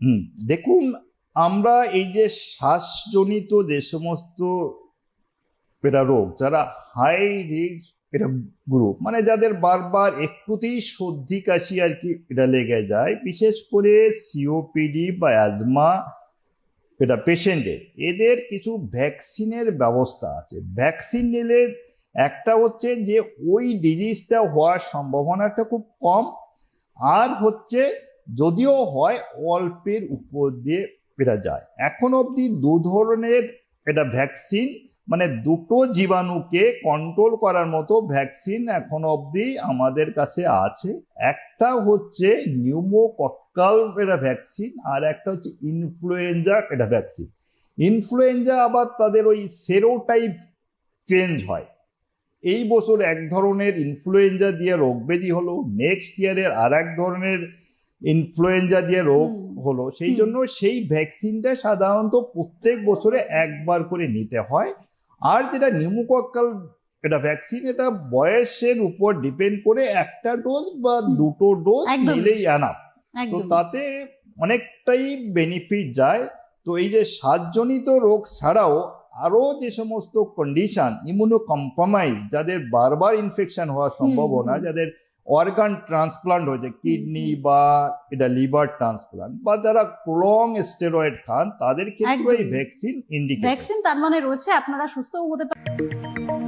হুম, দেখুন, আমরা এই যে শ্বাসজনিত যে সমস্ত রোগ, যারা হাই রিস্ক এটা গ্রুপ, মানে যাদের বারবার একটুতেই সর্দি কাশি আর কি এটা লেগে যায়, বিশেষ করে সিওপিডি বা অ্যাজমা পেশেন্টের, এদের কিছু ভ্যাকসিনের ব্যবস্থা আছে। ভ্যাকসিন নিলে একটা হচ্ছে যে ওই ডিজিজটা হওয়ার সম্ভাবনাটা খুব কম, আর হচ্ছে যদিও হয় অল্পের উপর দিয়ে এটা যায়। এখন অবধি দু ধরনের এটা ভ্যাকসিন, মানে দুটো জীবাণুকে কন্ট্রোল করার মতো ভ্যাকসিন এখন অবধি আমাদের কাছে আছে। একটা হচ্ছে নিউমোকক্কাল এটা ভ্যাকসিন, আর একটা হচ্ছে ইনফ্লুয়েঞ্জা এটা ভ্যাকসিন। ইনফ্লুয়েঞ্জা আবার তাদের ওই সেরোটাইপ চেঞ্জ হয়। এই বছর এক ধরনের ইনফ্লুয়েঞ্জা দিয়ে রোগ ব্যাধি হলো, নেক্সট ইয়ারের আর এক ধরনের ইনফ্লুয়েঞ্জা দিয়ে রোগ হলো, সেই জন্য সেই ভ্যাকসিনটা সাধারণত প্রত্যেক বছরে একবার করে নিতে হয়। আর যেটা নিউমোকক্কাল এটা ভ্যাকসিন, এটা বয়সের উপর ডিপেন্ড করে একটা ডোজ বা দুটো ডোজ নিলেই আনা, তো তাতে অনেকটাই বেনিফিট যায়। তো এই যে শ্বাসজনিত রোগ ছাড়াও আরো যে সমস্ত কন্ডিশন, ইমিউনো কম্প্রোমাইজ, যাদের বারবার ইনফেকশন হওয়ার সম্ভাবনা, যাদের অর্গান ট্রান্সপ্লান্ট হয়েছে, কিডনি বা এটা লিভার ট্রান্সপ্লান্ট, বা যারা প্রলং স্টেরয়েড খান, তাদের ক্ষেত্রে এই ভ্যাকসিন ইন্ডিকেটেড। ভ্যাকসিন তার মানে রয়েছে, আপনারা সুস্থ হতে পারেন।